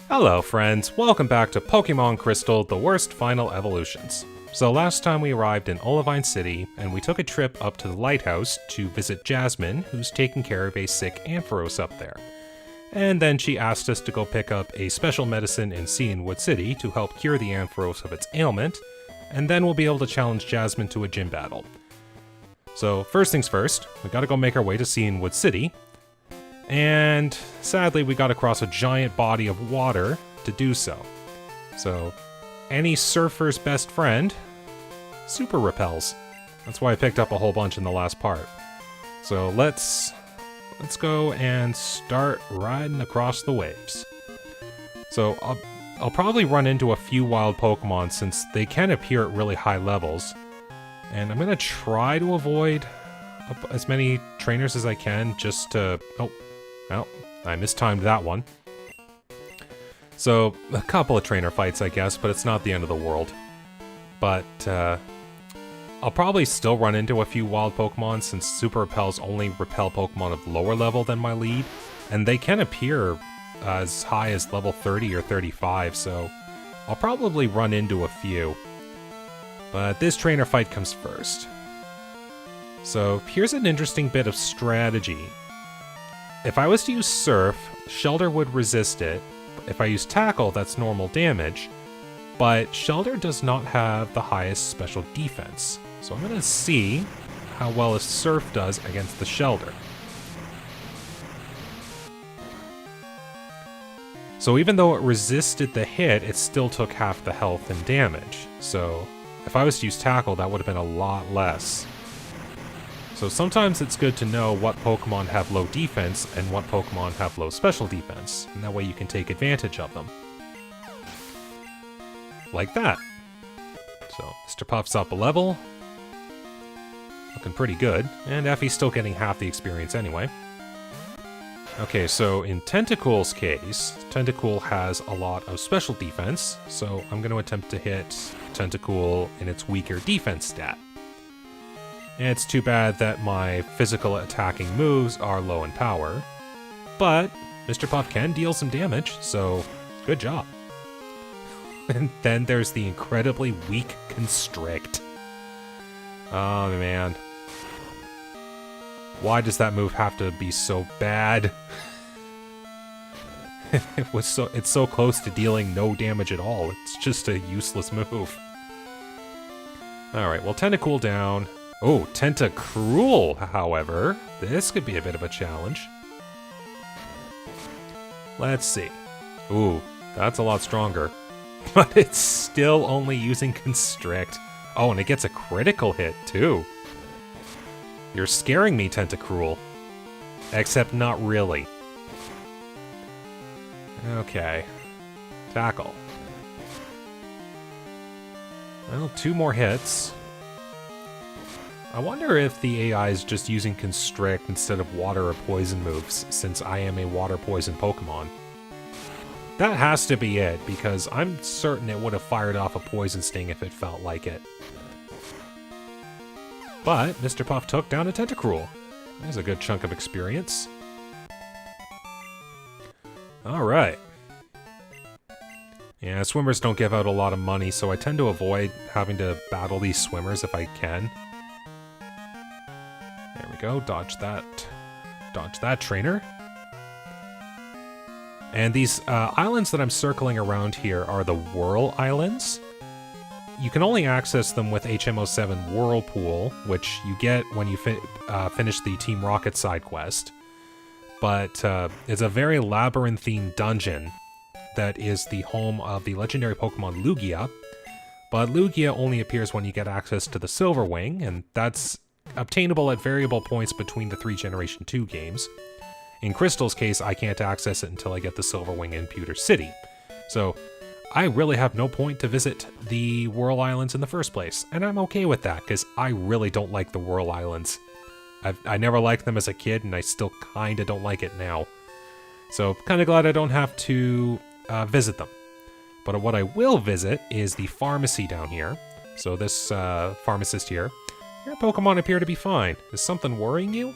Hello friends, welcome back to Pokemon Crystal, the worst final evolutions. So last time we arrived in Olivine City, and we took a trip up to the lighthouse to visit Jasmine, who's taking care of a sick Ampharos up there. And then she asked us to go pick up a special medicine in Cianwood City to help cure the Ampharos of its ailment, and then we'll be able to challenge Jasmine to a gym battle. So first things first, we gotta go make our way to Cianwood City, and sadly we gotta cross a giant body of water to do so. So, any surfer's best friend, super repels. That's why I picked up a whole bunch in the last part. So let's go and start riding across the waves. So I'll probably run into a few wild Pokemon since they can appear at really high levels. And I'm gonna try to avoid as many trainers as I can just to... Oh, well, I mistimed that one. So, a couple of trainer fights, I guess, but it's not the end of the world. But, I'll probably still run into a few wild Pokemon since Super Repels only repel Pokemon of lower level than my lead. And they can appear as high as level 30 or 35, so I'll probably run into a few. But this trainer fight comes first. So, here's an interesting bit of strategy. If I was to use Surf, Shelter would resist it. If I use Tackle, that's normal damage. But Shelter does not have the highest special defense. So I'm going to see how well a Surf does against the Shelter. So even though it resisted the hit, it still took half the health and damage. So if I was to use Tackle, that would have been a lot less. So sometimes it's good to know what Pokemon have low defense and what Pokemon have low special defense, and that way you can take advantage of them. Like that. So, Mr. Puff's up a level. Looking pretty good, and Effie's still getting half the experience anyway. Okay, so in Tentacool's case, Tentacool has a lot of special defense, so I'm going to attempt to hit Tentacool in its weaker defense stat. It's too bad that my physical attacking moves are low in power, but Mr. Puff can deal some damage, so good job. And then there's the incredibly weak Constrict. Oh man. Why does that move have to be so bad? It's so close to dealing no damage at all. It's just a useless move. Alright, well, Tentacool down. Oh, Tentacruel, however. This could be a bit of a challenge. Let's see. Ooh, that's a lot stronger. But it's still only using Constrict. Oh, and it gets a critical hit, too. You're scaring me, Tentacruel. Except not really. Okay. Tackle. Well, 2 more hits. I wonder if the AI is just using Constrict instead of Water or Poison moves, since I am a Water Poison Pokemon. That has to be it, because I'm certain it would have fired off a Poison Sting if it felt like it. But Mr. Puff took down a Tentacruel. There's a good chunk of experience. Alright. Yeah, swimmers don't give out a lot of money, so I tend to avoid having to battle these swimmers if I can. There we go, dodge that trainer. And these islands that I'm circling around here are the Whirl Islands. You can only access them with HM07 Whirlpool, which you get when you finish the Team Rocket side quest. But it's a very labyrinthine dungeon that is the home of the legendary Pokemon Lugia. But Lugia only appears when you get access to the Silver Wing, and that's obtainable at variable points between the 3 Generation 2 games. In Crystal's case, I can't access it until I get the Silver Wing in Pewter City. So, I really have no point to visit the Whirl Islands in the first place, and I'm okay with that, because I really don't like the Whirl Islands. I never liked them as a kid, and I still kinda don't like it now. So, kinda glad I don't have to visit them. But what I will visit is the pharmacy down here. So this pharmacist here. Your Pokemon appear to be fine. Is something worrying you?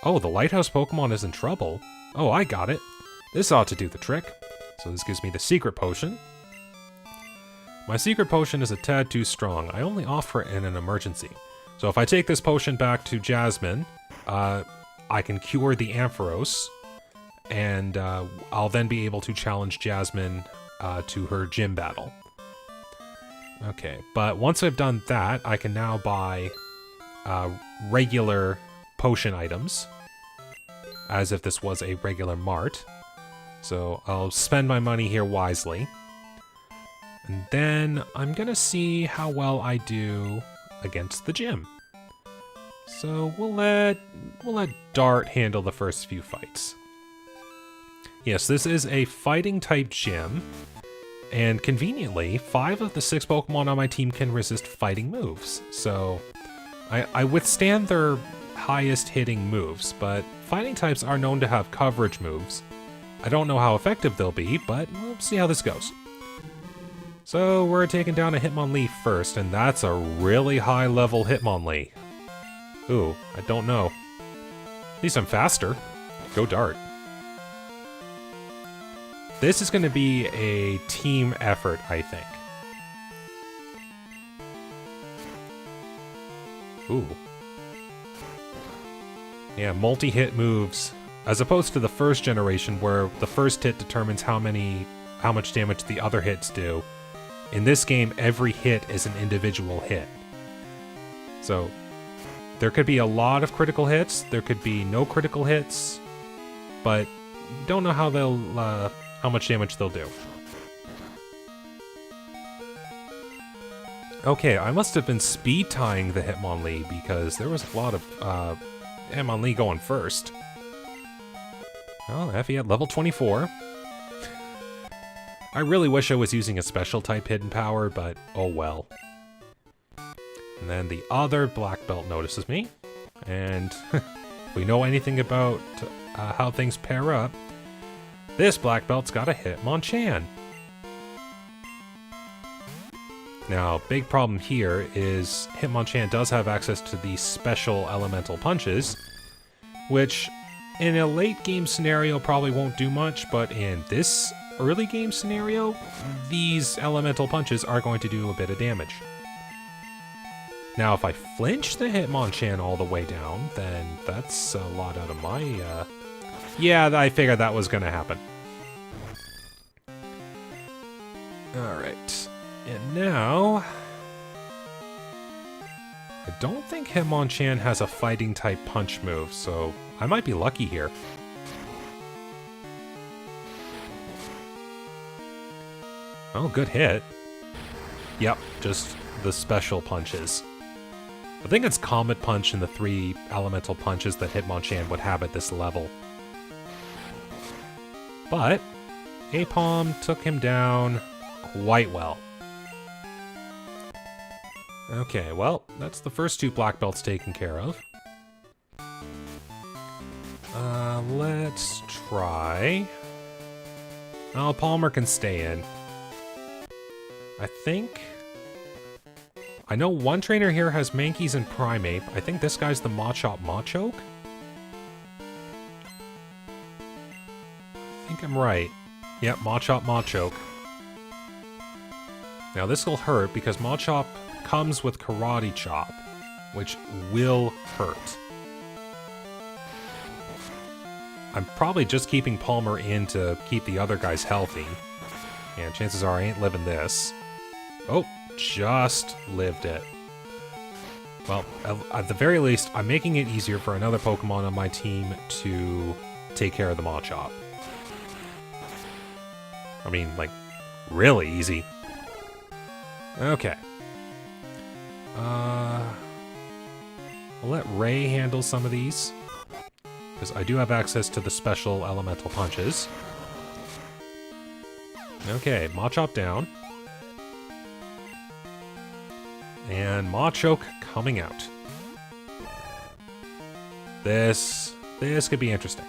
Oh, the lighthouse Pokemon is in trouble. Oh, I got it. This ought to do the trick. So this gives me the secret potion. My secret potion is a tad too strong. I only offer it in an emergency. So if I take this potion back to Jasmine, I can cure the Ampharos, and I'll then be able to challenge Jasmine to her gym battle. Okay, but once I've done that, I can now buy regular potion items, as if this was a regular mart. So I'll spend my money here wisely. And then I'm gonna see how well I do against the gym. So we'll let Dart handle the first few fights. Yes, this is a fighting type gym, and conveniently, 5 of the 6 Pokemon on my team can resist fighting moves. So I withstand their highest hitting moves, but fighting types are known to have coverage moves. I don't know how effective they'll be, but we'll see how this goes. So we're taking down a Hitmonlee first, and that's a really high level Hitmonlee. Ooh, I don't know. At least I'm faster. Go Dart. This is going to be a team effort, I think. Ooh. Yeah, multi-hit moves, as opposed to the first generation where the first hit determines how much damage the other hits do. In this game, every hit is an individual hit. So there could be a lot of critical hits, there could be no critical hits, but don't know how they'll how much damage they'll do. Okay, I must have been speed tying the Hitmonlee because there was a lot of Hitmonlee going first. Oh, Effie at level 24. I really wish I was using a special type hidden power, but oh well. And then the other black belt notices me, and if we know anything about how things pair up, this black belt's got a Hitmonchan. Now, big problem here is Hitmonchan does have access to the special elemental punches, which in a late game scenario probably won't do much, but in this early game scenario, these elemental punches are going to do a bit of damage. Now, if I flinch the Hitmonchan all the way down, then that's a lot out of my, Yeah, I figured that was gonna happen. Alright. And now... I don't think Hitmonchan has a fighting type punch move, so I might be lucky here. Oh, good hit. Yep, just the special punches. I think it's Comet Punch and the 3 elemental punches that Hitmonchan would have at this level. But Apom took him down quite well. Okay, well, that's the first 2 black belts taken care of. Let's try... Oh, Palmer can stay in. I think... I know one trainer here has Mankeys and Primate. I think this guy's the Machop Machoke? I think I'm right. Yep, Machop Machoke. Now this will hurt because Machop comes with Karate Chop, which will hurt. I'm probably just keeping Palmer in to keep the other guys healthy. And chances are I ain't living this. Oh, just lived it. Well, at the very least, I'm making it easier for another Pokemon on my team to take care of the Machop. I mean, like, really easy. Okay. I'll let Ray handle some of these, because I do have access to the special elemental punches. Okay, Machop down. And Machoke coming out. This could be interesting.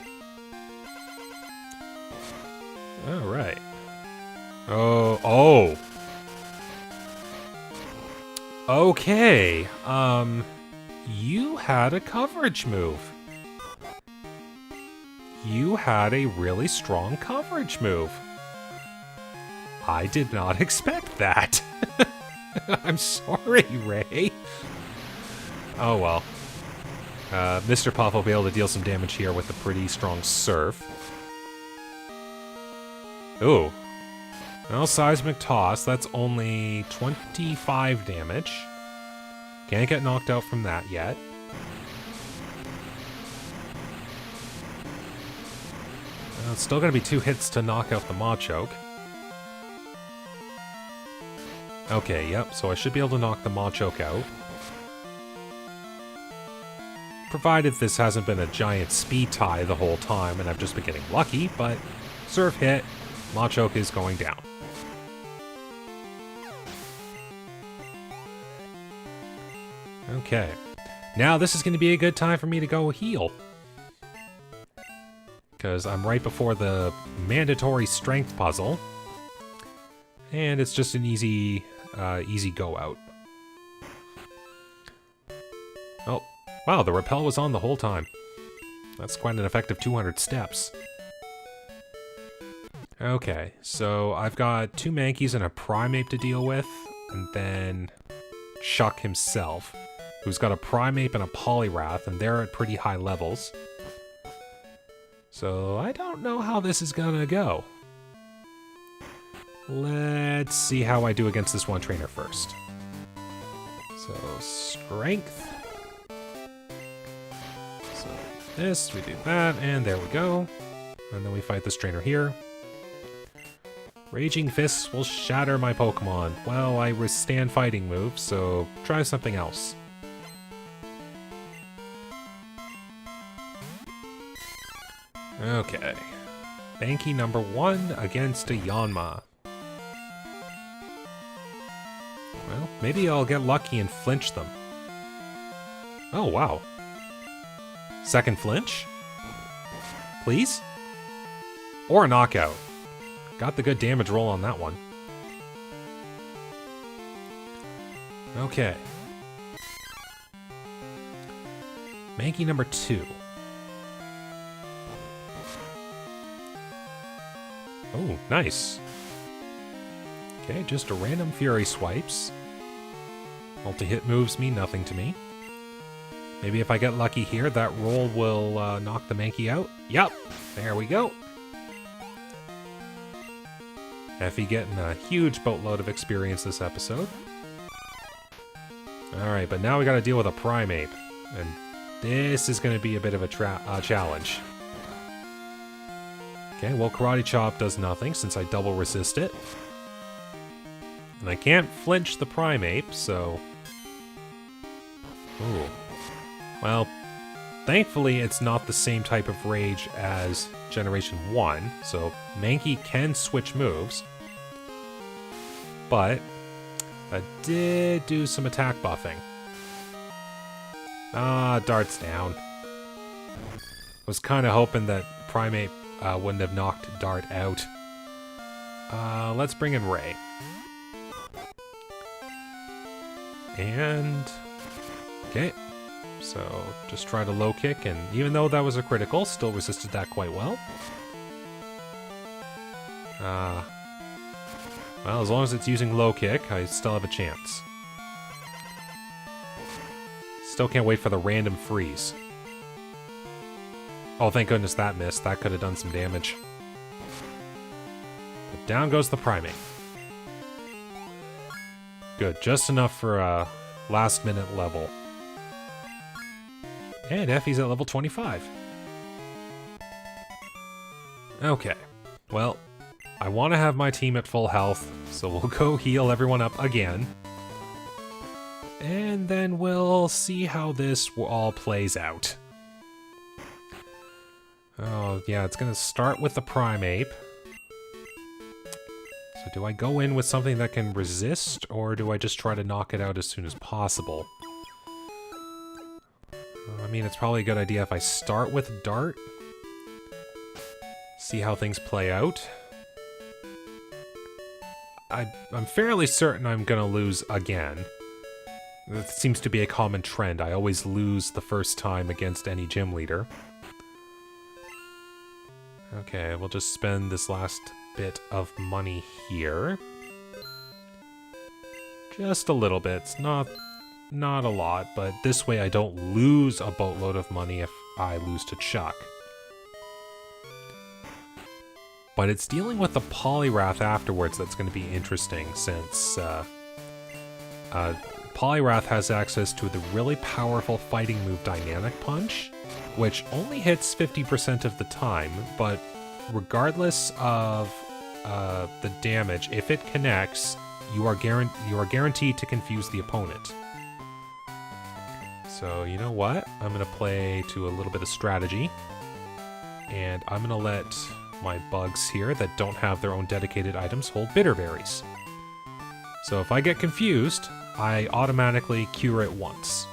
Alright. Oh. Okay. You had a coverage move. You had a really strong coverage move. I did not expect that. I'm sorry, Ray. Oh well. Mr. Puff will be able to deal some damage here with a pretty strong surf. Ooh. Well, Seismic Toss, that's only 25 damage. Can't get knocked out from that yet. It's still going to be 2 hits to knock out the Machoke. Okay, yep, so I should be able to knock the Machoke out. Provided this hasn't been a giant speed tie the whole time and I've just been getting lucky, but surf hit, Machoke is going down. Okay, now this is going to be a good time for me to go heal. Because I'm right before the mandatory strength puzzle. And it's just an easy go out. Oh, wow, the repel was on the whole time. That's quite an effective 200 steps. Okay, so I've got 2 Mankeys and a Primate to deal with, and then Chuck himself, who's got a Primate and a Poliwrath, and they're at pretty high levels. So I don't know how this is gonna go. Let's see how I do against this one trainer first. So, strength. So, this, we do that, and there we go. And then we fight this trainer here. Raging Fists will shatter my Pokemon. Well, I withstand fighting moves, so try something else. Okay. Banky number 1 against a Yanma. Well, maybe I'll get lucky and flinch them. Oh, wow. Second flinch? Please? Or a knockout. Got the good damage roll on that one. Okay. Mankey number 2. Oh, nice. Okay, just a random Fury Swipes. Multi-hit moves mean nothing to me. Maybe if I get lucky here, that roll will knock the Mankey out. Yep, there we go. Effie getting a huge boatload of experience this episode. Alright, but now we gotta deal with a Primate. And this is gonna be a bit of a challenge. Okay, well, Karate Chop does nothing since I double resist it. And I can't flinch the Primate, so... Ooh. Well, thankfully it's not the same type of rage as Generation 1, so Mankey can switch moves. But I did do some attack buffing. Ah, Dart's down. I was kind of hoping that Primate wouldn't have knocked Dart out. Let's bring in Ray. And... okay. So, just try to low kick, and even though that was a critical, still resisted that quite well. Well, as long as it's using low kick, I still have a chance. Still can't wait for the random freeze. Oh, thank goodness that missed. That could have done some damage. But down goes the Primate. Good, just enough for a last-minute level. And Effie's at level 25. Okay, well, I want to have my team at full health, so we'll go heal everyone up again. And then we'll see how this all plays out. Oh, yeah, it's gonna start with the Primate. So do I go in with something that can resist, or do I just try to knock it out as soon as possible? I mean, it's probably a good idea if I start with Dart. See how things play out. I'm fairly certain I'm gonna lose again. That seems to be a common trend. I always lose the first time against any gym leader. Okay, we'll just spend this last bit of money here. Just a little bit. Not a lot, but this way I don't lose a boatload of money if I lose to Chuck. But it's dealing with the Poliwrath afterwards that's going to be interesting, since Poliwrath has access to the really powerful fighting move Dynamic Punch, which only hits 50% of the time, but regardless of the damage, if it connects, you are guaranteed to confuse the opponent. So, you know what? I'm going to play to a little bit of strategy, and I'm going to let my bugs here that don't have their own dedicated items hold bitter berries. So if I get confused, I automatically cure it once.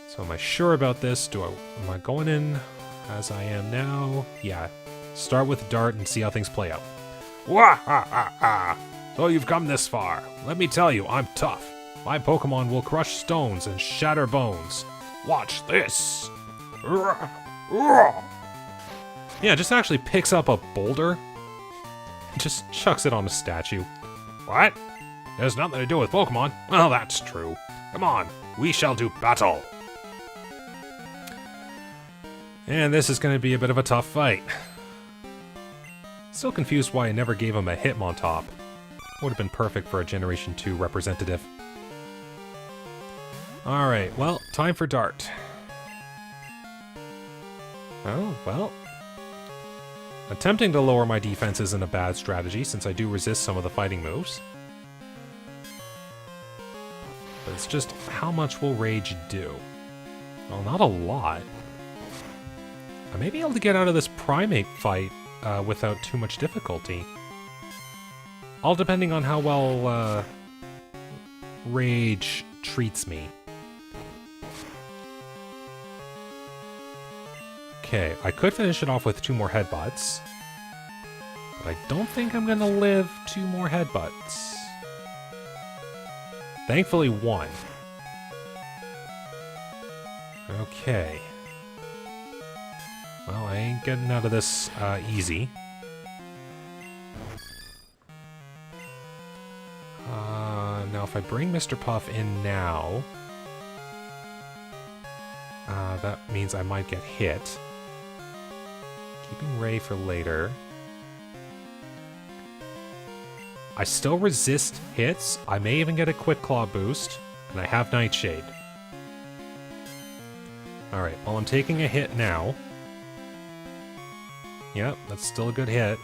So am I sure about this? Am I going in as I am now? Yeah. Start with Dart and see how things play out. Wah ha ha ha! So you've come this far. Let me tell you, I'm tough. My Pokemon will crush stones and shatter bones. Watch this! Yeah, just actually picks up a boulder and just chucks it on a statue. What? It has nothing to do with Pokemon. Well, that's true. Come on, we shall do battle. And this is going to be a bit of a tough fight. Still confused why I never gave him a Hitmontop. Would have been perfect for a Generation 2 representative. Alright, well, time for Dart. Oh, well. Attempting to lower my defense isn't a bad strategy, since I do resist some of the fighting moves. But it's just, how much will Rage do? Well, not a lot. I may be able to get out of this Primate fight without too much difficulty. All depending on how well Rage treats me. Okay, I could finish it off with 2 more headbutts. But I don't think I'm gonna live 2 more headbutts. Thankfully, 1. Okay. Well, I ain't getting out of this easy. Now if I bring Mr. Puff in now, that means I might get hit. Keeping Ray for later. I still resist hits. I may even get a Quick Claw boost, and I have Nightshade. Alright, well I'm taking a hit now. Yep, that's still a good hit.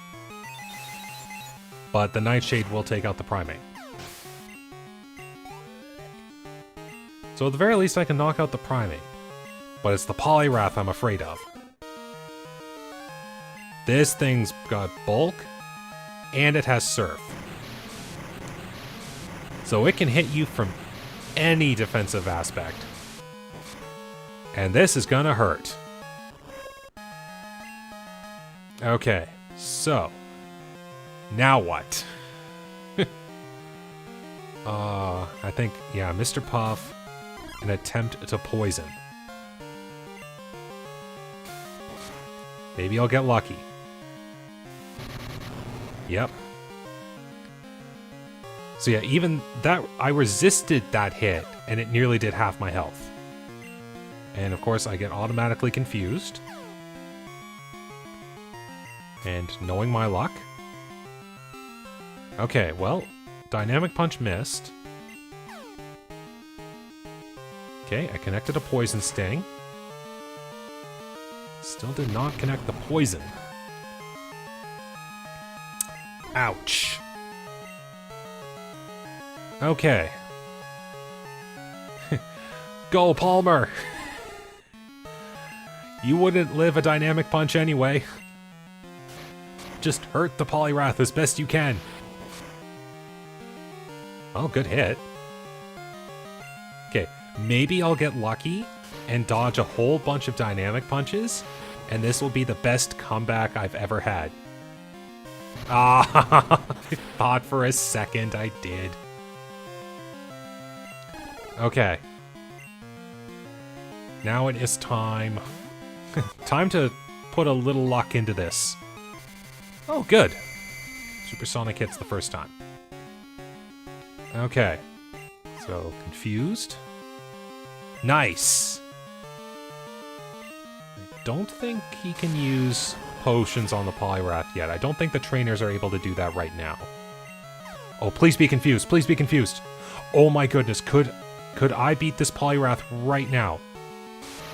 But the Nightshade will take out the Primate. So at the very least I can knock out the Primate. But it's the Poliwrath I'm afraid of. This thing's got Bulk, and it has Surf. So it can hit you from any defensive aspect. And this is gonna hurt. Okay, so now what? I think, yeah, Mr. Puff, an attempt to poison. Maybe I'll get lucky. Yep. So yeah, even that, I resisted that hit, and it nearly did half my health. And of course, I get automatically confused. And knowing my luck. Okay, well, Dynamic Punch missed. Okay, I connected a Poison Sting. Still did not connect the poison. Ouch. Okay. Go, Palmer! You wouldn't live a Dynamic Punch anyway. Just hurt the Poliwrath as best you can. Oh, good hit. Okay, maybe I'll get lucky and dodge a whole bunch of Dynamic Punches, and this will be the best comeback I've ever had. Ah, I thought for a second I did. Okay. Now it is time. Time to put a little luck into this. Oh, good. Supersonic hits the first time. Okay. So, confused. Nice! I don't think he can use potions on the Polyrath yet. I don't think the trainers are able to do that right now. Oh, please be confused. Please be confused. Oh my goodness. Could I beat this Polyrath right now?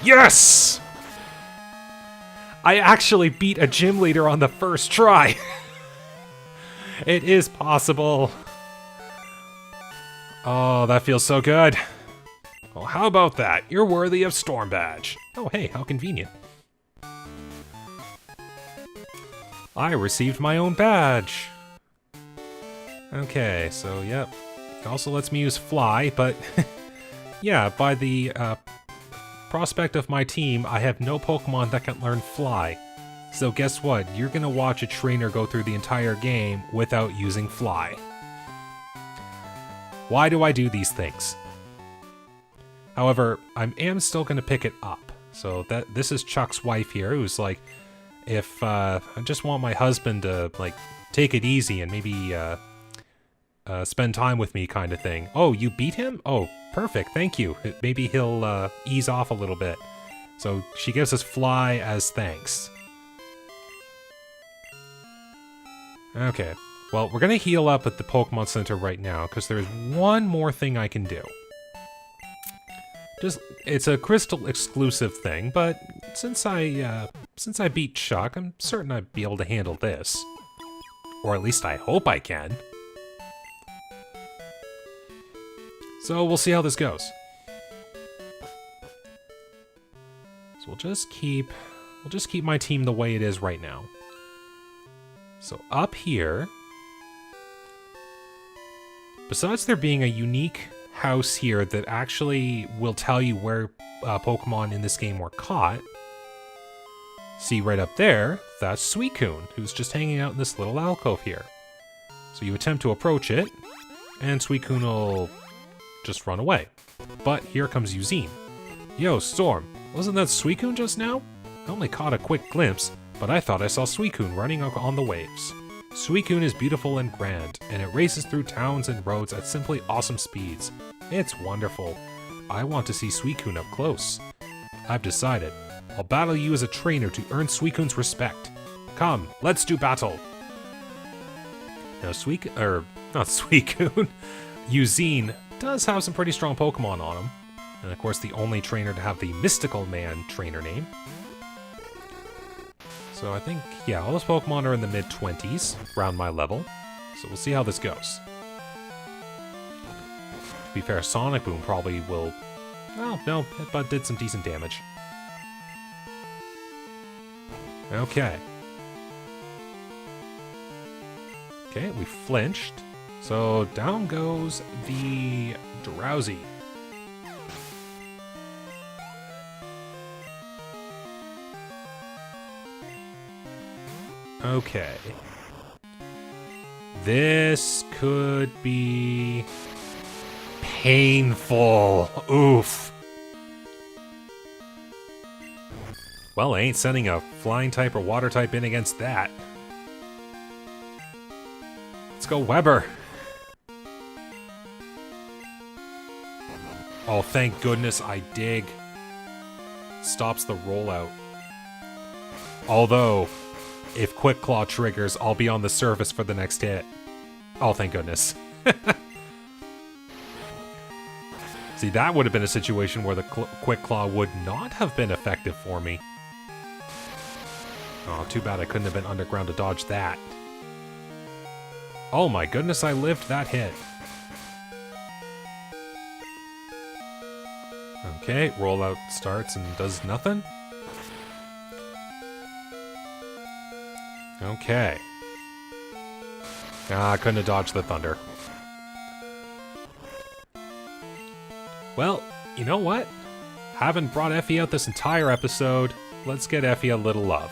Yes! I actually beat a gym leader on the first try. It is possible. Oh, that feels so good. Well, how about that? You're worthy of Storm Badge. Oh, hey, how convenient. I received my own badge. Okay, so, yep. It also lets me use Fly, but... yeah, by the prospect of my team, I have no Pokemon that can learn Fly. So guess what? You're gonna watch a trainer go through the entire game without using Fly. Why do I do these things? However, I am still gonna pick it up. So this is Chuck's wife here, who's like, if I just want my husband to like take it easy and maybe spend time with me kind of thing. Oh, you beat him? Oh, perfect, thank you. Maybe he'll ease off a little bit. So she gives us Fly as thanks. Okay, well, we're gonna heal up at the Pokemon Center right now, because there's one more thing I can do. It's a Crystal exclusive thing, but since I beat Chuck, I'm certain I'd be able to handle this. Or at least I hope I can. So we'll see how this goes. So we'll just keep my team the way it is right now. So up here, besides there being a unique house here that actually will tell you where Pokemon in this game were caught, see right up there, that's Suicune, who's just hanging out in this little alcove here. So you attempt to approach it, and Suicune will just run away. But here comes Eugene. Yo, Storm, wasn't that Suicune just now? I only caught a quick glimpse, but I thought I saw Suicune running on the waves. Suicune is beautiful and grand, and it races through towns and roads at simply awesome speeds. It's wonderful. I want to see Suicune up close. I've decided. I'll battle you as a trainer to earn Suicune's respect. Come, let's do battle. Now not Suicune, Eugene does have some pretty strong Pokemon on him. And of course the only trainer to have the Mystical Man trainer name. So I think, yeah, all those Pokemon are in the mid-20s, around my level. So we'll see how this goes. To be fair, Sonic Boom probably will... Well, no, but did some decent damage. Okay. Okay, we flinched. So down goes the Drowsy. Okay. This could be painful. Oof. Well, I ain't sending a flying type or water type in against that. Let's go Weber. Oh, thank goodness I dig. Stops the rollout. Although, if Quick Claw triggers, I'll be on the surface for the next hit. Oh, thank goodness. See, that would have been a situation where the Quick Claw would not have been effective for me. Oh, too bad I couldn't have been underground to dodge that. Oh my goodness, I lived that hit. Okay, rollout starts and does nothing. Okay. I couldn't have dodged the thunder. Well, you know what? Haven't brought Effie out this entire episode. Let's get Effie a little love.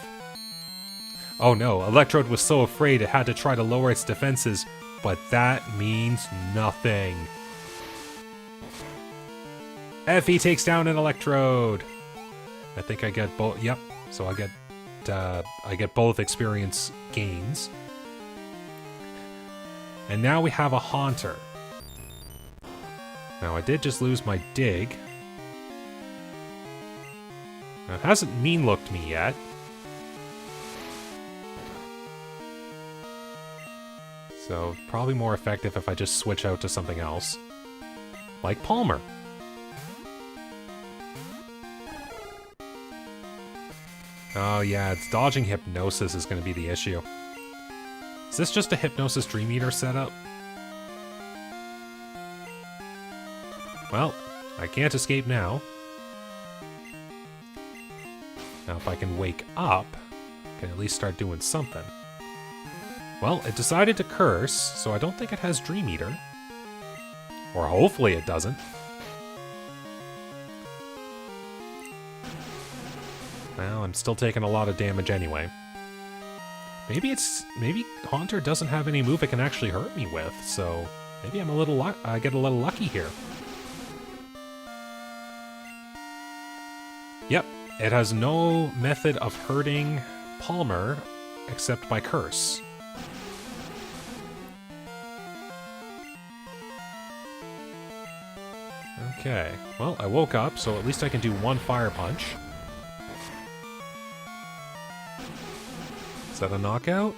Oh no, Electrode was so afraid it had to try to lower its defenses, but that means nothing. Effie takes down an Electrode. I think I get both. Yep, so I get I get both experience gains. And now we have a Haunter. Now, I did just lose my dig. Now, it hasn't mean-looked me yet. So, probably more effective if I just switch out to something else. Like Palmer. Oh yeah, it's dodging Hypnosis is going to be the issue. Is this just a Hypnosis Dream Eater setup? Well, I can't escape now. Now if I can wake up, I can at least start doing something. Well, it decided to curse, so I don't think it has Dream Eater. Or hopefully it doesn't. Well, I'm still taking a lot of damage anyway. Maybe Haunter doesn't have any move it can actually hurt me with, so maybe I get a little lucky here. Yep, it has no method of hurting Palmer except by curse. Okay, well, I woke up, so at least I can do one Fire Punch. Is that a knockout?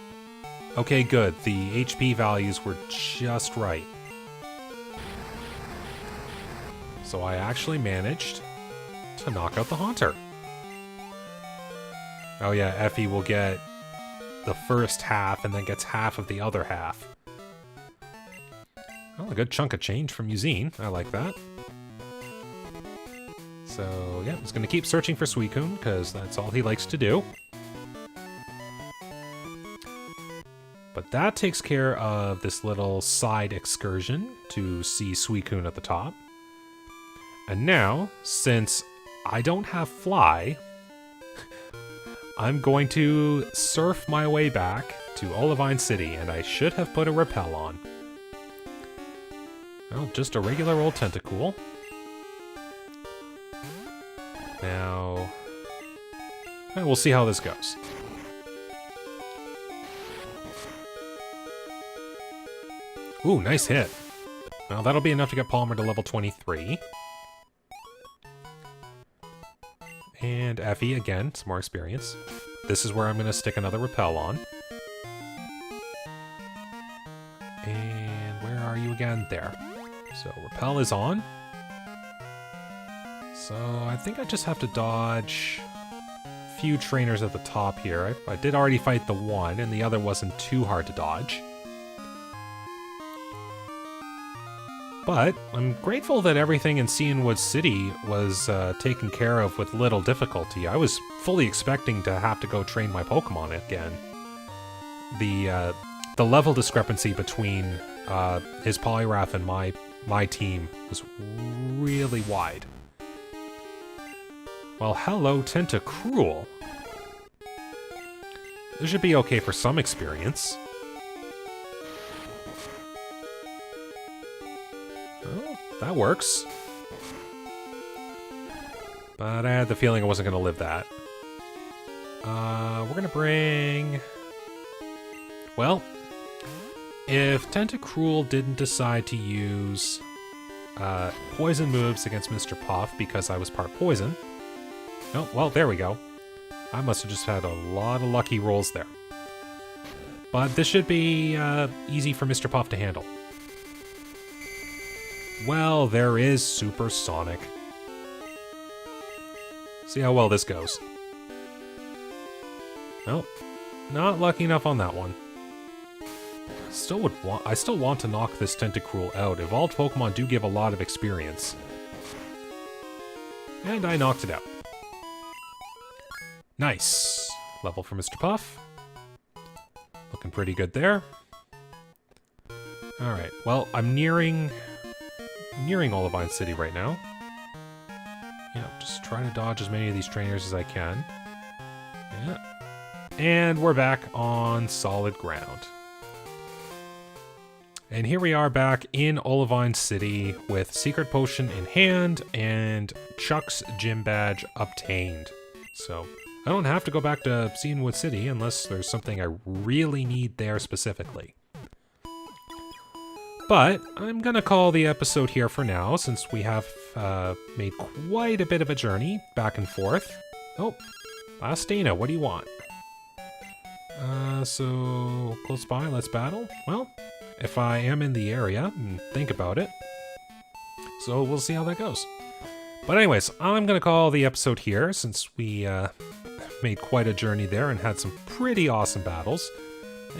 Okay, good. The HP values were just right. So I actually managed to knock out the Haunter. Oh yeah, Effie will get the first half and then gets half of the other half. Well, a good chunk of change from Eugene. I like that. So yeah, I'm just gonna keep searching for Suicune, because that's all he likes to do. But that takes care of this little side excursion to see Suicune at the top. And now, since I don't have Fly, I'm going to surf my way back to Olivine City, and I should have put a repel on. Well, just a regular old Tentacool. Now, we'll see how this goes. Ooh, nice hit. Well, that'll be enough to get Palmer to level 23. And Effie, again, some more experience. This is where I'm going to stick another repel on. And where are you again? There. So, repel is on. So, I think I just have to dodge a few trainers at the top here. I did already fight the one, and the other wasn't too hard to dodge. But I'm grateful that everything in Cianwood City was taken care of with little difficulty. I was fully expecting to have to go train my Pokemon again. The level discrepancy between his Poliwrath and my team was really wide. Well, hello, Tentacruel. This should be okay for some experience. That works. But I had the feeling I wasn't going to live that. We're going to bring... Well, if Tentacruel didn't decide to use poison moves against Mr. Puff because I was part poison... Oh, well, there we go. I must have just had a lot of lucky rolls there. But this should be easy for Mr. Puff to handle. Well, there is Supersonic. See how well this goes. Nope. Not lucky enough on that one. I still want to knock this Tentacruel out. Evolved Pokemon do give a lot of experience. And I knocked it out. Nice. Level for Mr. Puff. Looking pretty good there. Alright, well, I'm nearing Olivine City right now. Yeah, just trying to dodge as many of these trainers as I can. Yeah. And we're back on solid ground. And here we are back in Olivine City with Secret Potion in hand and Chuck's Gym Badge obtained. So, I don't have to go back to Cianwood City unless there's something I really need there specifically. But I'm gonna call the episode here for now, since we have made quite a bit of a journey back and forth. Oh, Astina, what do you want? So close by, let's battle? Well, if I am in the area and think about it. So we'll see how that goes. But anyways, I'm gonna call the episode here, since we made quite a journey there and had some pretty awesome battles.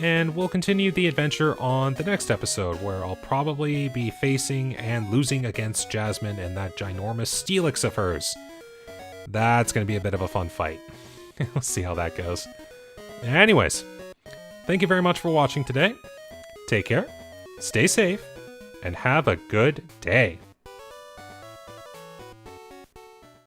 And we'll continue the adventure on the next episode, where I'll probably be facing and losing against Jasmine and that ginormous Steelix of hers. That's going to be a bit of a fun fight. We'll see how that goes. Anyways, thank you very much for watching today. Take care, stay safe, and have a good day.